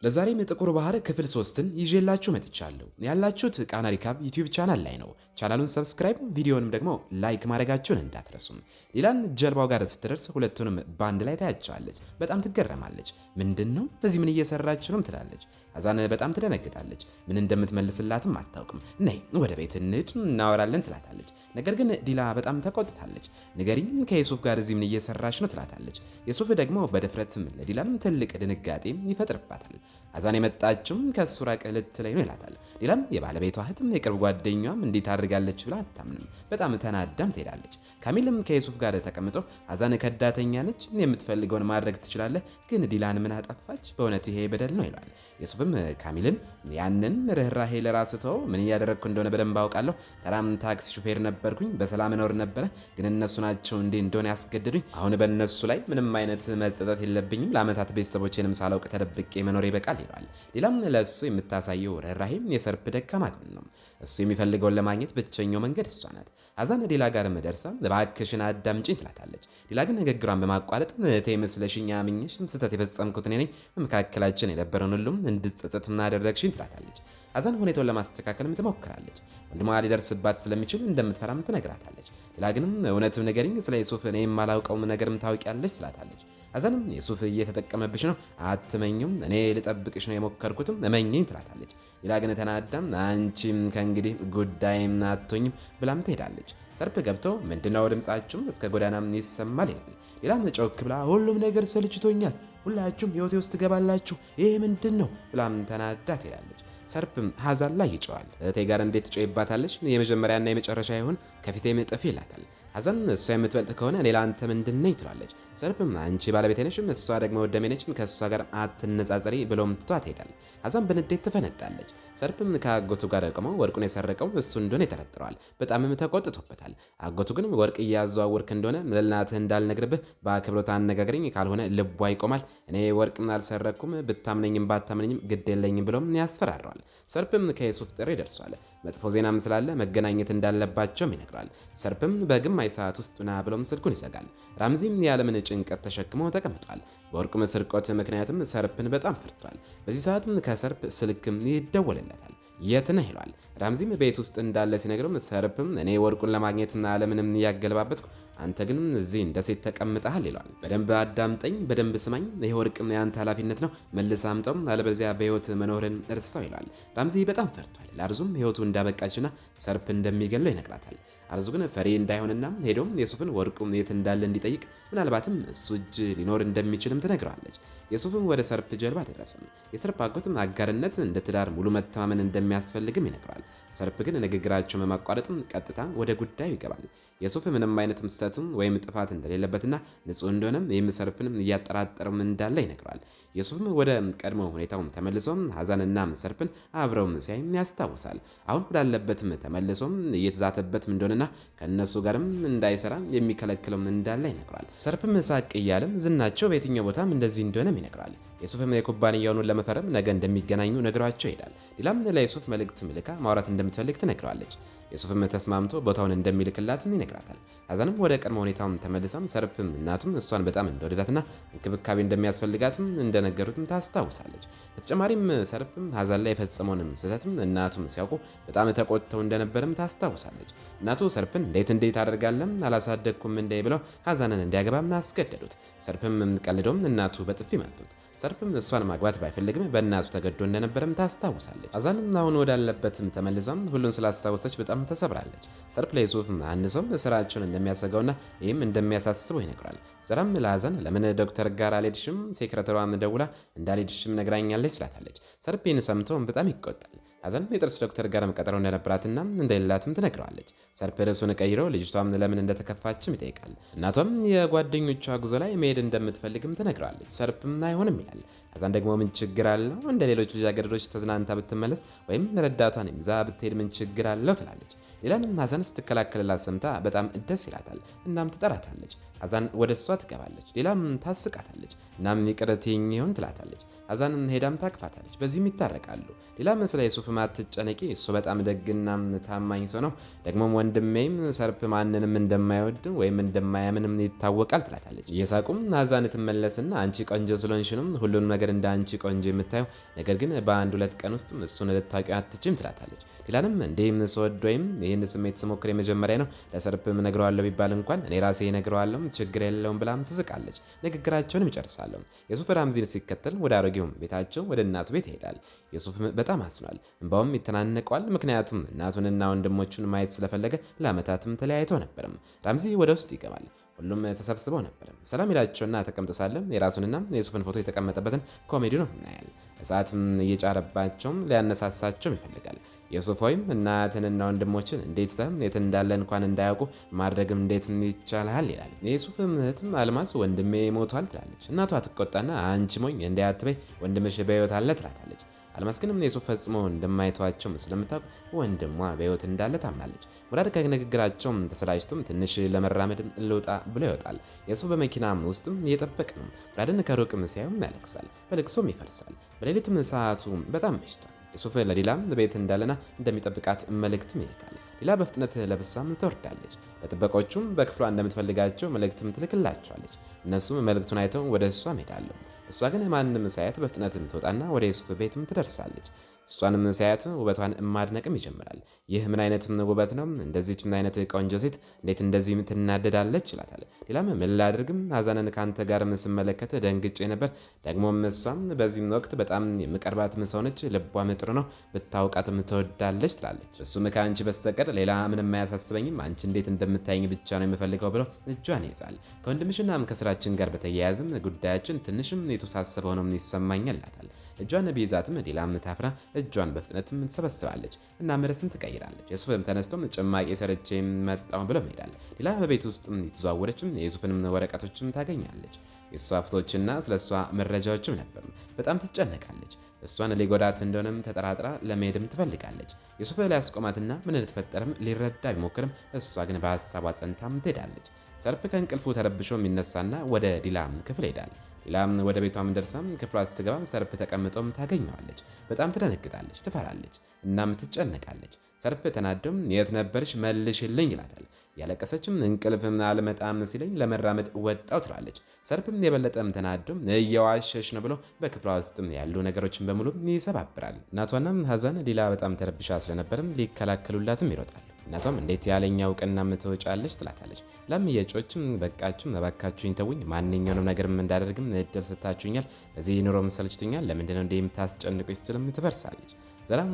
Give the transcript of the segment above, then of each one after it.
ለዛሬም የጥቁር ባህር ክፍል 3ን ይዤላችሁ መጥቻለሁ። ያላችሁት ቃና ሪካብ ዩቲዩብ ቻናል ላይ ነው። ቻናሉን ሰብስክራይብ፣ ቪዲዮንም ደግሞ ላይክ ማድረጋችሁን እንዳትረሱም። ዲላን ጀልባው ጋር ስትደርስ ሁለቱንም ባንድ ላይ ታያቸዋለች። በጣም ትገረማለች። ምንድነው እዚህ ምን እየሰራች ነው ትላለች። ሐዛን በጣም ትደነግጣለች። ምን እንደምትመልስላትም አታውቅም። ነይ ወደ ቤት እንሂድ እናወራለን ትላታለች። ነገር ግን ዲላ በጣም ተቆጥታለች። ንገሪኝ ከዩሱፍ ጋር እዚህ ምን እየሰራች ነው ትላታለች። ዩሱፍ ደግሞ በድፍረትም ለዲላም ትልቅ ድንጋጤ ይፈጥርባታል። ሐዛን የመጣችው ከሱ ራቅ ልትለኝ ነው ይላታል። ዲላም የባለቤቷ እህትም የቅርብ ጓደኛዋም እንዴት አድርጋለች ብላ አታምንም። በጣም ተናዳም ትሄዳለች። ካሚልም ከዩሱፍ ጋር ተቀምጦ ሐዛን ከዳተኛ ነች፣ የምትፈልገውን ማድረግ ትችላለህ፣ ግን ዲላን ምን አጠፋች? በእውነት ይሄ በደል ነው ይላል። ዩሱፍም ካሚልን ያንን ርህራሄ ለራስ ተው፣ ምን እያደረግኩ እንደሆነ በደንብ አውቃለሁ። ተራም ታክሲ ሹፌር ነበርኩኝ፣ በሰላም እኖር ነበረ፣ ግን እነሱ ናቸው እንዴ እንደሆነ ያስገድዱኝ። አሁን በእነሱ ላይ ምንም አይነት መጸጸት የለብኝም። ለዓመታት ቤተሰቦቼንም ሳላውቅ ተደብቄ መኖር ይበቃል ይለዋል። ሌላም ለእሱ የምታሳየው ርህራሄ የሰርፕ ደካማ ጎን ነው። እሱ የሚፈልገውን ለማግኘት ብቸኛው መንገድ እሷ ናት። ሐዛን ዲላ ጋርም ደርሳ እባክሽን አዳምጪኝ ትላታለች። ዲላ ግን ንግግሯን በማቋረጥ እህቴ መስለሽኝ አምኜሽ ስህተት የፈጸምኩት እኔ ነኝ፣ በመካከላችን የነበረውን ሁሉም እንድጸጸት ምን አደረግሽኝ ትላታለች። ሐዛን ሁኔታውን ለማስተካከልም ትሞክራለች። ወንድሟ ሊደርስባት ስለሚችል እንደምትፈራም ትነግራታለች። ዲላ ግንም እውነትም ንገሪኝ፣ ስለ ዩሱፍ እኔ የማላውቀውም ነገርም ታውቂያለሽ ትላታለች። ሐዛንም ዩሱፍ እየተጠቀመብሽ ነው፣ አትመኙም፣ እኔ ልጠብቅሽ ነው የሞከርኩትም፣ እመኝኝ ትላታለች። ዲላ ግን ተናዳም አንቺም ከእንግዲህ ጉዳይም አትሆኝም ብላም ትሄዳለች። ሰርፕ ገብቶ ምንድነው ድምጻችሁም እስከ ጎዳናም ይሰማል ይላል። ዲላም ጮክ ብላ ሁሉም ነገር ሰልችቶኛል፣ ሁላችሁም ህይወቴ ውስጥ ትገባላችሁ፣ ይሄ ምንድን ነው ብላም ተናዳ ትሄዳለች። ሰርፕም ሐዛን ላይ ይጨዋል። እህቴ ጋር እንዴት ትጮይባታለች? የመጀመሪያና የመጨረሻ ይሁን ከፊቴ ጥፊ ይላታል። ሐዛን እሷ የምትበልጥ ከሆነ ሌላ አንተ ምንድን ነኝ ትላለች። ሰርፕም አንቺ ባለቤቴ ነሽም፣ እሷ ደግሞ ወደሜ ነችም፣ ከእሷ ጋር አትነጻጸሪ ብሎም ትቷት ሄዳል። ሐዛን በንዴት ትፈነዳለች። ሰርፕም ከአጎቱ ጋር ቆመው ወርቁን የሰረቀው እሱ እንደሆነ ይጠረጥረዋል። በጣምም ተቆጥቶበታል። አጎቱ ግን ወርቅ እያዘዋወርክ እንደሆነ ለእናትህ እንዳልነግርብህ በአክብሮት አነጋግረኝ፣ ካልሆነ ልቧ ይቆማል። እኔ ወርቅ አልሰረኩም፣ ብታምነኝም ባታምነኝም ግድ የለኝም ብሎም ያስፈራረዋል። ሰርፕም ከዩሱፍ ጥሪ ደርሷል። መጥፎ ዜናም ስላለ መገናኘት እንዳለባቸውም ይነግራል። ሰርፕም በግማሽ ሰዓት ውስጥ ና ብሎም ስልኩን ይዘጋል። ራምዚም የዓለምን ጭንቀት ተሸክሞ ተቀምጧል። በወርቁም ስርቆት ምክንያትም ሰርፕን በጣም ፈርቷል። በዚህ ሰዓትም ከሰርፕ ስልክም ይደወልለታል። የት ነህ ይሏል። ራምዚም ቤት ውስጥ እንዳለ ሲነግረው ሰርፕም እኔ ወርቁን ለማግኘትና ዓለምንም እያገለባበትኩ አንተ ግን እዚህ እንደ ሴት ተቀምጠሃል ይለዋል። በደንብ አዳምጠኝ፣ በደንብ ስማኝ፣ ይሄ ወርቅም የአንተ ኃላፊነት ነው፣ መልስ አምጠው፣ አለበለዚያ በህይወት መኖርን እርሳው ይለዋል። ራምዚ በጣም ፈርቷል። ለአርዙም ህይወቱ እንዳበቃችና ሰርፕ እንደሚገለው ይነግራታል። አርዙ ግን ፈሪ እንዳይሆንና ሄዶም ዩሱፍን ወርቁም የት እንዳለ እንዲጠይቅ ምናልባትም እሱ እጅ ሊኖር እንደሚችልም ትነግረዋለች። ዩሱፍም ወደ ሰርፕ ጀልባ ደረሰም። የሰርፕ አጎትም አጋርነት እንደ ትዳር ሙሉ መተማመን እንደሚያስፈልግም ይነግረዋል። ሰርፕ ግን ንግግራቸውን በማቋረጥም ቀጥታ ወደ ጉዳዩ ይገባል። ዩሱፍ ምንም አይነት ምስተትም ወይም ጥፋት እንደሌለበትና ንጹህ እንደሆነም ይህም ሰርፕንም እያጠራጠረም እንዳለ ይነግረዋል። ዩሱፍም ወደ ቀድሞ ሁኔታውም ተመልሶም ሐዛንና ሰርፕን አብረውም ሲያይም ያስታውሳል። አሁን ወዳለበትም ተመልሶም እየተዛተበትም እንደሆነና ከእነሱ ጋርም እንዳይሰራ የሚከለክለውም እንዳለ ይነግረዋል። ሰርፕም ሳቅ እያለም ዝናቸው በየትኛው ቦታም እንደዚህ እንደሆነም ይነግረዋል። ዩሱፍም የኩባንያውን ለመፈረም ነገ እንደሚገናኙ ነግሯቸው ይሄዳል። ሌላም ለዩሱፍ መልእክት ልካ ማውራት እንደምትፈልግ ትነግረዋለች። ዩሱፍም ተስማምቶ ቦታውን እንደሚልክላትም ይነግራታል። ሐዛንም ወደ ቀድሞ ሁኔታውም ተመልሳም ሰርፕም እናቱም እሷን በጣም እንደወደዳትና እንክብካቤ እንደሚያስፈልጋትም እንደነገሩትም ታስታውሳለች። በተጨማሪም ሰርፕም ሐዛን ላይ የፈጸመውንም ስህተትም እናቱም ሲያውቁ በጣም ተቆጥተው እንደነበርም ታስታውሳለች። እናቱ ሰርፕን እንዴት አደርጋለም አላሳደግኩም እንደ ብለው ሐዛንን እንዲያገባም አስገደዱት። ሰርፕም ቀልዶም እናቱ በጥፊ መቱት። ሰርፕም እሷን ማግባት ባይፈልግም በእናቱ ተገዶ እንደነበረም ታስታውሳለች። ሐዛንም አሁን ወዳለበትም ተመልሳም ሁሉን ስላስታወሰች በጣም ተሰብራለች። ሰርፕ ለዩሱፍ አንድ ሰው ስራቸውን እንደሚያሰጋውና ይህም እንደሚያሳስበው ይነግራል። ዘራም ለሐዛን ለምን ዶክተር ጋር አልሄድሽም? ሴክሬተሯም ደውላ እንዳልሄድሽም ነግራኛለች ስላታለች። ሰርፕ ይህን ሰምቶ በጣም ይቆጣል። ሐዛን የጥርስ ዶክተር ጋር ቀጠሮ እንደነበራትና እንደሌላትም ትነግረዋለች። ሰርፕ ርዕሱን ቀይሮ ልጅቷም ለምን እንደተከፋችም ይጠይቃል። እናቷም የጓደኞቿ ጉዞ ላይ መሄድ እንደምትፈልግም ትነግረዋለች። ሰርፕም አይሆንም ይላል። ሐዛን ደግሞ ምን ችግር አለው? እንደ ሌሎች ልጃገረዶች ተዝናንታ ብትመለስ ወይም ረዳቷን ይዛ ብትሄድ ምን ችግር አለው ትላለች። ሌላንም ሐዛን ስትከላከልላት ሰምታ በጣም ደስ ይላታል። እናም ትጠራታለች። ሐዛን ወደ እሷ ትገባለች። ሌላም ታስቃታለች። እናም ይቅር ትይኝ ይሆን ትላታለች። ሐዛን ሄዳም ታቅፋታለች። በዚህም ይታረቃሉ። ሌላም ስለ ዩሱፍ የሱፍም አትጨነቂ፣ እሱ በጣም ደግና ታማኝ ሰው ነው። ደግሞም ወንድሜም ሰርፕ ማንንም እንደማይወድ ወይም እንደማያምንም ይታወቃል ትላታለች። እየሳቁም ሀዛን ትመለስና አንቺ ቆንጆ ስለሆንሽ ነው ሁሉንም ነገር እንደ አንቺ ቆንጆ የምታየው፣ ነገር ግን በአንድ ሁለት ቀን ውስጥ እሱን ልታውቂው አትችም ትላታለች። ዲላንም እንዲህም ስወድ ወይም ይህን ስሜት ስሞክር የመጀመሪያ ነው፣ ለሰርፕም እነግረዋለሁ ቢባል እንኳን እኔ ራሴ እነግረዋለሁ፣ ችግር የለውም ብላም ትስቃለች። ንግግራቸውንም ይጨርሳሉ። የሱፍ ራምዚን ሲከተል ወደ አሮጌውም ቤታቸው ወደ እናቱ ቤት ይሄዳል። የሱፍ በጣም አዝኗል፣ እንባውም ይተናነቀዋል። ምክንያቱም እናቱንና ወንድሞቹን ማየት ስለፈለገ ለዓመታትም ተለያይተው ነበርም። ራምዚ ወደ ውስጥ ይገባል። ሁሉም ተሰብስበው ነበር። ሰላም ይላቸውና ተቀምጦ ሳለ የራሱንና የሱፍን ፎቶ የተቀመጠበትን ኮሜዲ ነው እናያል። እሳትም እየጫረባቸውም ሊያነሳሳቸውም ይፈልጋል። የሱፍ ወይም እናትንና ወንድሞችን እንዴት የት እንዳለ እንኳን እንዳያውቁ ማድረግም እንዴት ይቻላል ይላል። የሱፍ እህትም አልማዝ ወንድሜ ሞቷል ትላለች። እናቷ ትቆጣና አንቺ ሞኝ እንዳያትበይ ወንድምሽ በሕይወት አለ ትላታለች። አልማዝ ግን የሱፍ ፈጽሞ እንደማይተዋቸው ስለምታውቅ ወንድሟ በሕይወት እንዳለ ታምናለች። ሙራድ ከንግግራቸው ተሰላጅቶም ትንሽ ለመራመድ ልውጣ ብሎ ይወጣል። የሱፍ በመኪና ውስጥም እየጠበቀ ነው። ሙራድን ከሩቅም ሲያዩም ያለቅሳል፣ በልቅሶም ይፈርሳል። በሌሊትም ሰዓቱ በጣም መሽቷል። የሱፍ ለዲላ ቤት እንዳለና እንደሚጠብቃት መልእክትም ይልካል። ዲላ በፍጥነት ለብሳም ትወርዳለች። ለጥበቆቹም በክፍሏ እንደምትፈልጋቸው መልእክትም ትልክላቸዋለች። እነሱም መልእክቱን አይተው ወደ እሷ ሄዳሉ። እሷ ግን ማንም ሳያት በፍጥነትም ትወጣና ወደ የሱፍ ቤትም ትደርሳለች። እሷንም ሳያት ውበቷን ማድነቅም ይጀምራል። ይህ ምን አይነት ውበት ነው? እንደዚች ምን አይነት ቆንጆ ሴት እንዴት እንደዚህ ትናደዳለች? ይላታል። ሌላም ምን ላድርግም ሀዛንን ከአንተ ጋር ስመለከት ደንግጬ ነበር። ደግሞም እሷም በዚህም ወቅት በጣም የምቀርባት ሰው ነች። ልቧም ጥሩ ነው፣ ብታውቃትም ትወዳለች ትላለች። እሱም ከአንቺ በስተቀር ሌላ ምንም አያሳስበኝም፣ አንቺ እንዴት እንደምታይኝ ብቻ ነው የምፈልገው ብለው እጇን ይይዛል። ከወንድምሽናም ከስራችን ጋር በተያያዘም ጉዳያችን ትንሽም የተወሳሰበ ሆኖ ይሰማኛል ይላታል። እጇን ቢይዛትም ዲላም ታፍራ እጇን በፍጥነትም ትሰበስባለች እና ርዕስም ትቀይራለች። የሱፍም ተነስቶም ጭማቂ ሰርቼ መጣሁ ብሎ ይሄዳል። ዲላ በቤት ውስጥ የተዘዋወረችም የሱፍንም ወረቀቶችም ታገኛለች። የእሷ ፎቶዎችና ስለ እሷ መረጃዎችም ነበሩ። በጣም ትጨነቃለች። እሷን ሊጎዳት እንደሆነም ተጠራጥራ ለመሄድም ትፈልጋለች። የሱፍ ሊያስቆማትና ምን እንደተፈጠረም ሊረዳ ቢሞክርም እሷ ግን በሀሳቧ ጸንታም ትሄዳለች። ሰርፕ ከእንቅልፉ ተረብሾ የሚነሳና ወደ ዲላም ክፍል ይሄዳል። ዲላም ወደ ቤቷም ደርሳም ክፍሏ ስትገባ ሰርፕ ተቀምጦም ታገኘዋለች። በጣም ትደነግጣለች፣ ትፈራለች፣ እናም ትጨነቃለች። ሰርፕ ተናዶም የት ነበርሽ መልሽልኝ ይላታል። ያለቀሰችም እንቅልፍም አልመጣም ሲለኝ ለመራመድ ወጣው ትላለች። ሰርፕም የበለጠም ተናዶም እየዋሸሽ ነው ብሎ በክፍሏ ውስጥም ያሉ ነገሮችን በሙሉ ይሰባብራል። እናቷናም ሀዛን ዲላ በጣም ተረብሻ ስለነበርም ሊከላከሉላትም ይሮጣሉ። እናቷም እንዴት ያለኛ እውቅና ምትወጫለች ትላታለች። ለም የጮችም በቃችም እባካችሁኝ ተውኝ፣ ማንኛውንም ነገርም እንዳደርግም እድል ሰጥታችሁኛል፣ በዚህ ኑሮም ሰልችቶኛል፣ ለምንድነው እንደ የምታስጨንቁኝ ስትልም ትፈርሳለች። ዘራም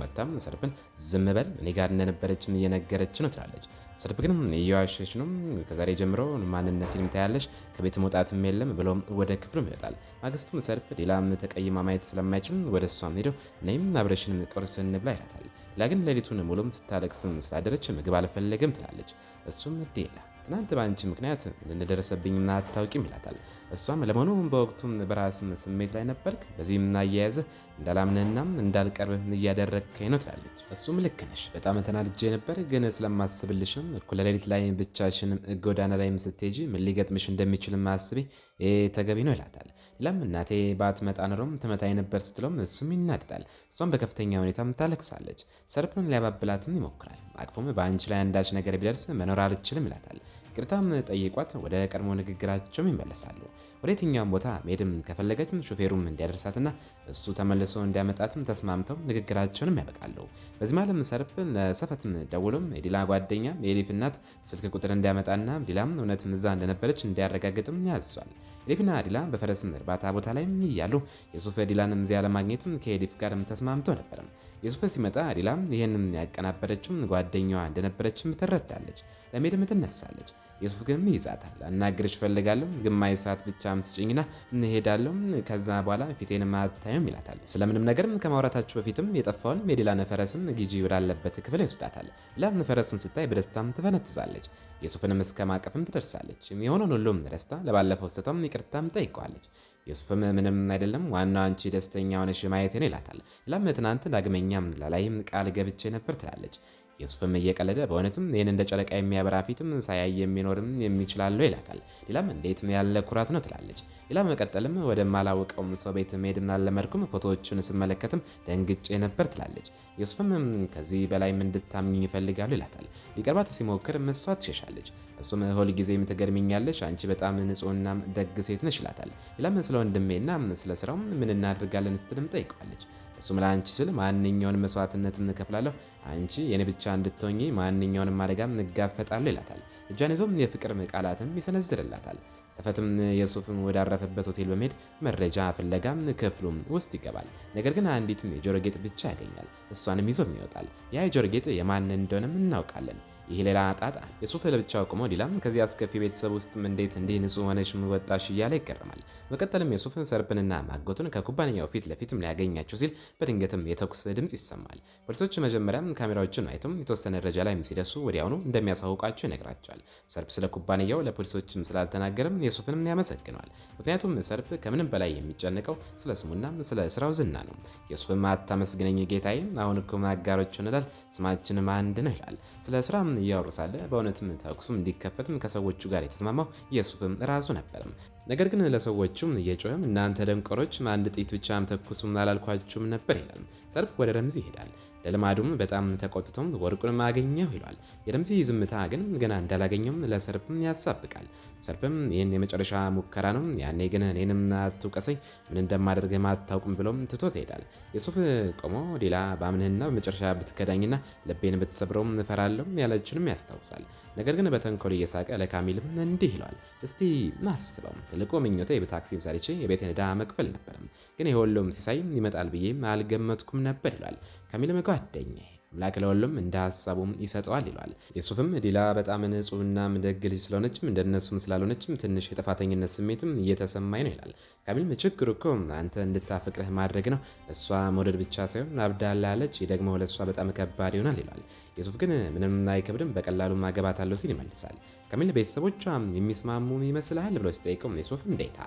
ወጣም ሰርፕን ዝም በል እኔ ጋር እንደነበረችም እየነገረች ነው ትላለች። ሰርፕ ግን እየዋሸች ነው፣ ከዛሬ ጀምሮ ማንነቴን ታያለሽ፣ ከቤት መውጣትም የለም ብሎም ወደ ክፍሉም ይወጣል። ማግስቱም ሰርፕ ሌላም ተቀይማ ማየት ስለማይችል ወደ እሷም ሄደው እኔም አብረሽንም ቁርስ እንብላ ይላታል። ላግን ሌሊቱን ሙሉም ስታለቅስም ስላደረች ምግብ አልፈለግም ትላለች። እሱም ዴላ ትናንት በአንቺ ምክንያት እንደደረሰብኝና አታውቂም ይላታል። እሷም ለመሆኑ በወቅቱም በራስም ስሜት ላይ ነበርክ? በዚህም እናያያዝህ እንዳላምንህና እንዳልቀርብህ እያደረግከኝ ነው ትላለች። እሱም ልክ ነሽ፣ በጣም ተናድጄ ነበር፣ ግን ስለማስብልሽም እኩለ ሌሊት ላይ ብቻሽን ጎዳና ላይም ስትሄጂ ምን ሊገጥምሽ እንደሚችልም አስቤ ተገቢ ነው ይላታል። ሌላም እናቴ ባትመጣ ኖሮም ትመታኝ ነበር ስትለውም እሱም ይናድዳል። እሷም በከፍተኛ ሁኔታም ታለቅሳለች። ሰርፕን ሊያባብላትም ይሞክራል። አቅፎም በአንቺ ላይ አንዳች ነገር ቢደርስ መኖር አልችልም ይላታል። ይቅርታም ጠይቋት ወደ ቀድሞ ንግግራቸውም ይመለሳሉ። ወደ የትኛውም ቦታ መሄድም ከፈለገችም ሾፌሩም እንዲያደርሳትና እሱ ተመልሶ እንዲያመጣትም ተስማምተው ንግግራቸውንም ያበቃሉ። በዚህ ማለም ሰርፕ ለሰፈትም ደውሎም የዲላ ጓደኛ የኤሊፍ እናት ስልክ ቁጥር እንዲያመጣና ዲላም እውነትም እዛ እንደነበረች እንዲያረጋግጥም ያዟል። ኤሊፍና ዲላ በፈረስም እርባታ ቦታ ላይም እያሉ የሱፍ ዲላንም እዚያ ለማግኘትም ከኤሊፍ ጋርም ተስማምተው ነበርም። የሱፍ ሲመጣ ዲላም ይህንም ያቀናበረችም ጓደኛዋ እንደነበረችም ትረዳለች። ለመሄድም ትነሳለች። የሱፍ ግን ይዛታል። አናግርሽ እፈልጋለሁ፣ ግማሽ ሰዓት ብቻ አምስጭኝና እንሄዳለሁ፣ ከዛ በኋላ ፊቴንም አታዩም ይላታል። ስለምንም ነገርም ከማውራታቸው በፊትም የጠፋውን የዲላን ፈረስም ጊጂ ወዳለበት ክፍል ይወስዳታል። ዲላም ፈረሱን ስታይ በደስታም ትፈነጥዛለች። የሱፍንም እስከ ማቀፍም ትደርሳለች። የሆነውን ሁሉም ረስታ ለባለፈው ስህተቷም ይቅርታም ጠይቀዋለች። የሱፍም ምንም አይደለም፣ ዋናው አንቺ ደስተኛ ሆነሽ ማየቴ ነው ይላታል። ዲላም ትናንት ዳግመኛም ላላይም ቃል ገብቼ ነበር ትላለች። የሱፍም እየቀለደ በእውነትም ይህን እንደ ጨረቃ የሚያበራ ፊትም ሳያይ የሚኖርም የሚችላለው ይላታል። ሌላም እንዴት ያለ ኩራት ነው ትላለች። ሌላ በመቀጠልም ወደማላውቀውም ሰው ቤት መሄድና አልለመድኩም፣ ፎቶዎቹን ስመለከትም ደንግጬ ነበር ትላለች። የሱፍም ከዚህ በላይም እንድታምኝ ይፈልጋሉ ይላታል። ሊቀርባት ሲሞክር እሷ ትሸሻለች። እሱም ሁል ጊዜም ትገርሚኛለሽ፣ አንቺ በጣም ንጹሕና ደግ ሴት ነሽ ይላታል። ሌላም ስለ ወንድሜና ስለ ስራው ምን እናደርጋለን ስትልም ጠይቀዋለች። እሱም ለአንቺ ስል ማንኛውንም መስዋዕትነትም እከፍላለሁ፣ አንቺ የኔ ብቻ እንድትሆኚ ማንኛውንም አደጋም እጋፈጣለሁ ይላታል። እጇን ይዞም የፍቅር ቃላትም ይሰነዝርላታል። ሰፈትም የሱፍም ወዳረፈበት ሆቴል በመሄድ መረጃ ፍለጋም ክፍሉም ውስጥ ይገባል። ነገር ግን አንዲትም የጆሮ ጌጥ ብቻ ያገኛል። እሷንም ይዞም ይወጣል። ያ የጆሮ ጌጥ የማን እንደሆነም እናውቃለን። ይህ ሌላ ጣጣ። የሱፍ ለብቻው ቆሞ ዲላም ከዚህ አስከፊ ቤተሰብ ውስጥም እንዴት እንዲህ ንጹህ ሆነሽ ወጣሽ እያለ ይገረማል። በቀጠልም የሱፍን ሰርፕንና ማጎቱን ከኩባንያው ፊት ለፊትም ሊያገኛቸው ሲል በድንገትም የተኩስ ድምፅ ይሰማል። ፖሊሶች መጀመሪያም ካሜራዎችን አይተው የተወሰነ ደረጃ ላይ ሲደርሱ ወዲያውኑ እንደሚያሳውቃቸው ይነግራቸዋል። ሰርፕ ስለ ኩባንያው ለፖሊሶችም ስላልተናገረም የሱፍንም ያመሰግነዋል። ምክንያቱም ሰርፕ ከምንም በላይ የሚጨንቀው ስለ ስሙና ስለ ስራው ዝና ነው። የሱፍም አታመስግነኝ ጌታዬ፣ አሁን እኮ አጋሮች ሆነናል፣ ስማችንም አንድ ነው ይላል። ስለ ስራ እያወሩ ሳለ በእውነትም ተኩሱም እንዲከፈትም ከሰዎቹ ጋር የተስማማው የሱፍም ራሱ ነበርም። ነገር ግን ለሰዎቹም እየጮኸም እናንተ ደንቆሮች አንድ ጥይት ብቻም ተኩሱም አላልኳችሁም ነበር ይላል። ሰርፕ ወደ ረምዚ ይሄዳል። ለልማዱም በጣም ተቆጥቶም ወርቁንም አገኘው ይሏል። የረምዚ ዝምታ ግን ገና እንዳላገኘውም ለሰርፕም ያሳብቃል። ሰርፕም ይህን የመጨረሻ ሙከራ ነው፣ ያኔ ግን እኔንም አትውቀሰኝ፣ ምን እንደማደርግም አታውቅም ብሎም ትቶት ይሄዳል። የሱፍ ቆሞ ሌላ በአምንህና በመጨረሻ ብትከዳኝና ልቤን ብትሰብረውም እፈራለሁ ያለችንም ያስታውሳል። ነገር ግን በተንኮል እየሳቀ ለካሚልም እንዲህ ይለዋል፣ እስቲ ናስበው ትልቁ ምኞቴ በታክሲ ሰርቼ የቤቴን ዕዳ መክፈል ነበርም፣ ግን የሁሉም ሲሳይ ይመጣል ብዬም አልገመትኩም ነበር ይሏል። ካሚልም ጓደኛዬ አምላክ ለሁሉም እንደ ሀሳቡም ይሰጠዋል ይለዋል። የሱፍም ዲላ በጣም ንጹሕና ደግ ልጅ ስለሆነችም እንደነሱም ስላልሆነችም ትንሽ የጥፋተኝነት ስሜትም እየተሰማኝ ነው ይላል። ካሚልም ችግሩ እኮ አንተ እንድታፈቅርህ ማድረግ ነው፣ እሷ መውደድ ብቻ ሳይሆን አብዳላለች፣ ይህ ደግሞ ለእሷ በጣም ከባድ ይሆናል ይላል። የሱፍ ግን ምንም አይከብድም፣ በቀላሉ ማገባታለሁ ሲል ይመልሳል። ካሚል ቤተሰቦቿ የሚስማሙ ይመስልሃል ብሎ ሲጠይቀው የሱፍ እንዴታ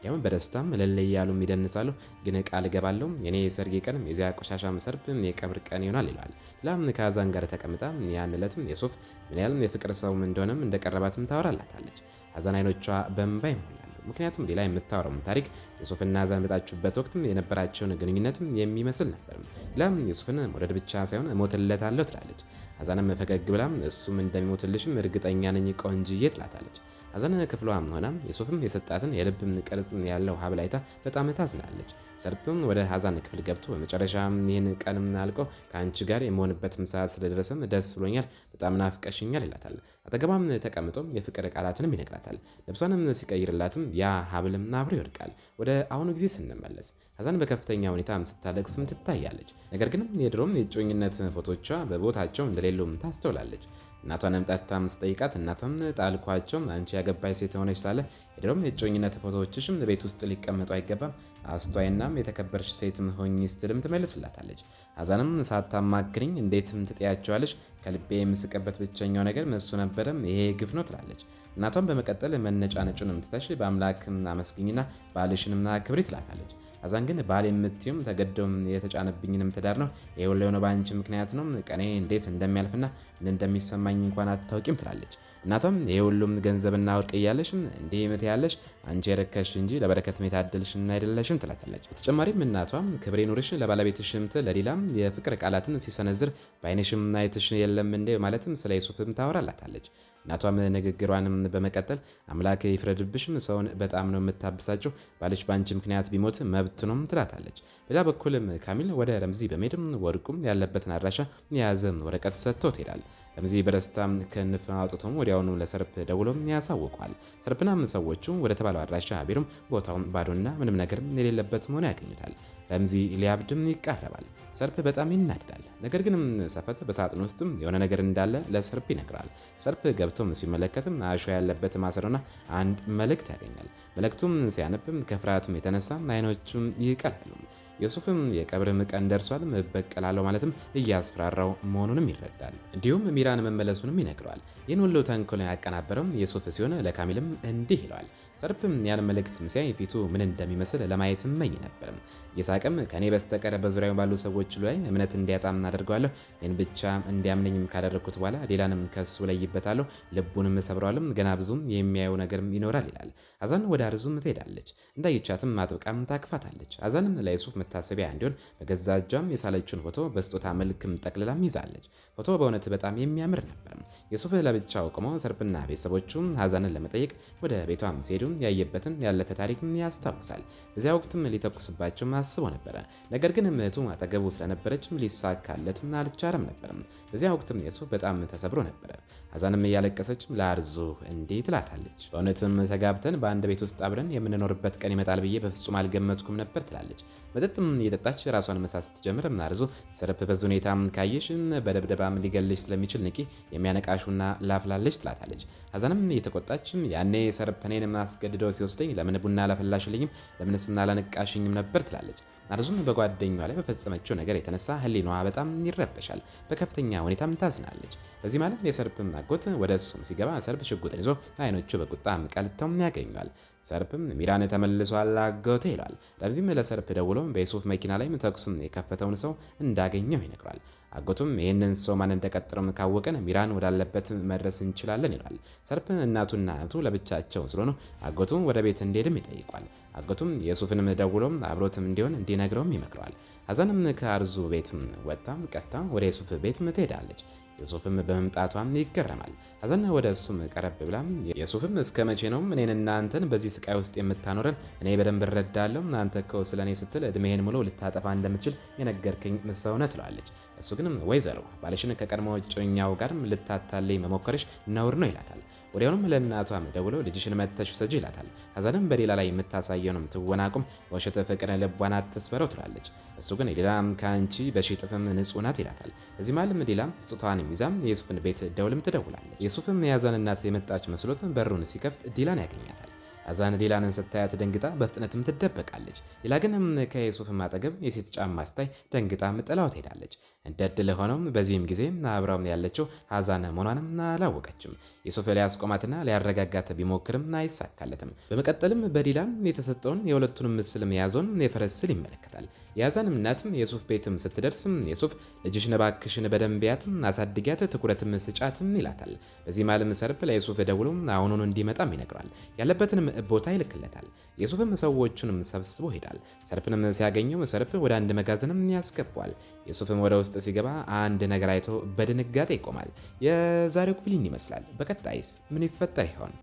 ያው በደስታም እልል እያሉም ይደንሳሉ። ግን ቃል እገባለሁ የኔ የሰርጌ ቀን የዚያ ቆሻሻም ሰርግ የቀብር ቀን ይሆናል ይለዋል። ላም ከአዛን ጋር ተቀምጣ ያን ዕለትም የሱፍ ምን ያህል የፍቅር ሰውም እንደሆነም እንደቀረባትም ታወራላታለች። አዛን አይኖቿ በእንባ ይሞላሉ። ምክንያቱም ሌላ የምታወራውም ታሪክ የሱፍና አዛን በጣችሁበት ወቅትም የነበራቸውን ግንኙነትም የሚመስል ነበር። ላም የሱፍን መውደድ ብቻ ሳይሆን እሞትለታለሁ ትላለች። አዛንም ፈገግ ብላም እሱም እንደሚሞትልሽም እርግጠኛ ነኝ ቆንጅዬ ትላታለች። አዛን ክፍሏ ሆና የሱፍም የሰጣትን የልብ ቅርጽ ያለው ሀብል አይታ በጣም ታዝናለች። ሰርፕም ወደ ሀዛን ክፍል ገብቶ በመጨረሻ ይህን ቀንም አልቆ ከአንቺ ጋር የመሆንበትም ሰዓት ስለደረሰም ደስ ብሎኛል፣ በጣም ናፍቀሽኛል ይላታል። አጠገቧም ተቀምጦ የፍቅር ቃላትንም ይነግራታል። ልብሷንም ሲቀይርላትም ያ ሀብልም አብሮ ይወድቃል። ወደ አሁኑ ጊዜ ስንመለስ ሀዛን በከፍተኛ ሁኔታ ስታለቅስም ትታያለች። ነገር ግን የድሮም የእጮኝነት ፎቶቿ በቦታቸው እንደሌሉም ታስተውላለች። እናቷንም ጠርታም ስጠይቃት እናቷም ጣልኳቸው፣ አንቺ ያገባች ሴት ሆነች ሳለ የድሮም የእጮኝነት ፎቶዎችሽም ቤት ውስጥ ሊቀመጡ አይገባም፣ አስተዋይናም የተከበረች ሴትም ሆኚ ስትልም ትመልስላታለች። ሀዛንም ሳታማክሪኝ እንዴትም ትጥያቸዋለች? ከልቤ የምስቅበት ብቸኛው ነገር እሱ ነበረም፣ ይሄ ግፍ ነው ትላለች። እናቷም በመቀጠል መነጫነጩንም ትተሽ በአምላክም አመስግኝና ባልሽንም አክብሪ ትላታለች። ሀዛን ግን ባል የምትዩም ተገዶም የተጫነብኝንም ትዳር ነው፣ ይሄ ሁሉ የሆነው በአንቺ ምክንያት ነው፣ ቀኔ እንዴት እንደሚያልፍና ምን እንደሚሰማኝ እንኳን አታውቂም ትላለች። እናቷም ይሄ ሁሉም ገንዘብና ወርቅ እያለሽም እንዲህ ምት ያለሽ አንቺ የረከሽ እንጂ ለበረከትም የታደልሽና አይደለሽም ትላታለች። በተጨማሪም እናቷም ክብሬ ኑርሽ ለባለቤትሽም ለዲላም የፍቅር ቃላትን ሲሰነዝር በአይንሽም አይትሽ የለም እንዴ ማለትም ስለ ዩሱፍም ታወራላታለች። እናቷም ንግግሯንም በመቀጠል አምላክ ይፍረድብሽም፣ ሰውን በጣም ነው የምታብሳቸው፣ ባልሽ በአንቺ ምክንያት ቢሞት መብት ነው ትላታለች። በሌላ በኩልም ካሚል ወደ ረምዚ በመሄድም ወርቁም ያለበትን አድራሻ የያዘ ወረቀት ሰጥቶ ትሄዳል። ረምዚ በደስታ ክንፍ አውጥቶም ወዲያውኑ ለሰርፕ ደውሎም ያሳውቋል። ሰርፕናም ሰዎቹ ወደ ተባለው አድራሻ ቢሩም ቦታውን ባዶና ምንም ነገር የሌለበት መሆኑ ያገኙታል። ረምዚ ሊያብድም ይቃረባል። ሰርፕ በጣም ይናድዳል። ነገር ግን ሰፈት በሳጥን ውስጥም የሆነ ነገር እንዳለ ለሰርፕ ይነግራል። ሰርፕ ገብቶም ሲመለከትም አሾ ያለበት ማሰሮና አንድ መልእክት ያገኛል። መልእክቱም ሲያነብም ከፍርሃትም የተነሳ አይኖቹም ይቀላሉ። የሱፍም የቀብርም ቀን ደርሷል እበቀላለሁ ማለትም እያስፈራራው መሆኑንም ይረዳል። እንዲሁም ሚራን መመለሱንም ይነግረዋል። ይህን ሁሉ ተንኮል ያቀናበረው የሱፍ ሲሆን ለካሚልም እንዲህ ይለዋል። ሰርፕም ያን መልእክት ሲያይ ፊቱ ምን እንደሚመስል ለማየት እመኝ ነበር። ይሳቅም ከኔ በስተቀር በዙሪያው ባሉ ሰዎች ላይ እምነት እንዲያጣም አደርገዋለሁ። ይህን ብቻ እንዲያምነኝም ካደረግኩት በኋላ ሌላንም ከሱ ለይበታለሁ፣ ልቡንም ሰብረዋልም፣ ገና ብዙም የሚያየው ነገርም ይኖራል ይላል። አዛን ወደ አርዙም ትሄዳለች። እንዳይቻትም አጥብቃም ታቅፋታለች። አዛንም ለዩሱፍ መታሰቢያ እንዲሆን በገዛ እጇም የሳለችውን ፎቶ በስጦታ መልክም ጠቅልላም ይዛለች። ፎቶ በእውነት በጣም የሚያምር ነበር። ዩሱፍ ለብቻው ቆሞ ሰርፕና ቤተሰቦቹም ሀዛንን ለመጠየቅ ወደ ቤቷም ሲሄዱ ያየበትን ያለፈ ታሪክም ያስታውሳል። በዚያ ወቅትም ሊተኩስባቸው አስቦ ነበረ። ነገር ግን እህቱ አጠገቡ ስለነበረችም ሊሳካለትም አልቻለም ነበር። በዚያ ወቅትም ዩሱፍ በጣም ተሰብሮ ነበረ። ሀዛንም እያለቀሰችም ለአርዙ እንዲህ ትላታለች። በእውነትም ተጋብተን በአንድ ቤት ውስጥ አብረን የምንኖርበት ቀን ይመጣል ብዬ በፍጹም አልገመትኩም ነበር ትላለች። መጠጥም እየጠጣች ራሷን መሳት ስትጀምር አርዙ ሰርፕ በዚህ ሁኔታ ካየሽ በደብደባም ሊገልሽ ስለሚችል ንቂ፣ የሚያነቃሹና ላፍላለች ትላታለች። ሀዛንም እየተቆጣችም ያኔ ሰርፕ እኔን አስገድደው ሲወስደኝ ለምን ቡና ላፈላሽልኝም ለምንስ አላነቃሽኝም ነበር ትላለች። አርዙም በጓደኛዋ ላይ በፈጸመችው ነገር የተነሳ ህሊናዋ በጣም ይረበሻል። በከፍተኛ ሁኔታም ታዝናለች። በዚህ ማለት የሰርፕም አጎት ወደ እሱም ሲገባ ሰርፕ ሽጉጥን ይዞ አይኖቹ በቁጣ ቀልተውም ያገኘዋል። ሰርፕም ሚራን ተመልሷል አጎቴ ይለዋል። ረምዚም ለሰርፕ ደውሎ በዩሱፍ መኪና ላይ ተኩስም የከፈተውን ሰው እንዳገኘው ይነግሯል። አጎቱም ይህንን ሰው ማን እንደቀጠረም ካወቀን ሚራን ወዳለበት መድረስ እንችላለን ይላል። ሰርፕ እናቱና እህቱ ለብቻቸው ስለሆኑ አጎቱ ወደ ቤት እንዲሄድም ይጠይቋል። አጎቱም የሱፍንም ደውሎም አብሮትም እንዲሆን እንዲነግረውም ይመክረዋል። ሀዛንም ከአርዙ ቤትም ወጣ ቀጥታ ወደ የሱፍ ቤትም ትሄዳለች። የሱፍም በመምጣቷም ይገረማል። ሀዛን ወደ እሱም ቀረብ ብላም የሱፍም እስከ መቼ ነው እኔን እናንተን በዚህ ስቃይ ውስጥ የምታኖረን? እኔ በደንብ እረዳለሁ። እናንተ እኮ ስለ እኔ ስትል እድሜህን ሙሉ ልታጠፋ እንደምትችል የነገርከኝ ሰው ነህ ትለዋለች። እሱ ግን ወይዘሮ ባልሽን ከቀድሞ እጮኛው ጋርም ልታታለይ መሞከርሽ ነውር ነው ይላታል። ወዲያውኑም ለእናቷም ደውሎ ልጅሽን መተሽ ውሰጂ ይላታል። ሀዛንም በሌላ ላይ የምታሳየውንም ትወናቁም በውሸት ፍቅር ልቧን አትስበረው ትላለች። እሱ ግን ሌላም ከአንቺ በሺህ እጥፍም ንጹህ ናት ይላታል። እዚህ ማለም ሌላም ስጦታዋን ይዛም የሱፍን ቤት ደውልም ትደውላለች። የሱፍም የሀዛን እናት የመጣች መስሎት በሩን ሲከፍት ዲላን ያገኛታል። ሀዛን ዲላንን ስታያት ደንግጣ በፍጥነትም ትደበቃለች። ዲላ ግን ከዩሱፍም አጠገብ የሴት ጫማ ስታይ ደንግጣም ጥላው ትሄዳለች። እንደ ዕድል ሆኖም በዚህም ጊዜ አብራው ያለችው ሀዛን መሆኗንም አላወቀችም። ዩሱፍ ሊያስቆማትና ሊያረጋጋት ቢሞክርም አይሳካለትም። በመቀጠልም በዲላም የተሰጠውን የሁለቱንም ምስል የያዘውን የፈረስ ስል ይመለከታል። የሀዛንም እናትም የሱፍ ቤትም ስትደርስም ዩሱፍ ልጅሽን እባክሽን በደንብ ያትም አሳድጊያት፣ ትኩረትም ስጫትም ይላታል። በዚህ ማለም ሰርፕ ለዩሱፍ ደውሎ አሁኑኑ እንዲመጣም ይነግረዋል። ያለበትንም ቦታ ይልክለታል። ዩሱፍም ሰዎቹንም ሰብስቦ ሄዳል። ሰርፕንም ሲያገኘው ሰርፕ ወደ አንድ መጋዘንም ያስገባዋል። ዩሱፍም ወደ ውስጥ ሲገባ አንድ ነገር አይቶ በድንጋጤ ይቆማል። የዛሬው ክፍል ይመስላል። በቀጣይስ ምን ይፈጠር ይሆን?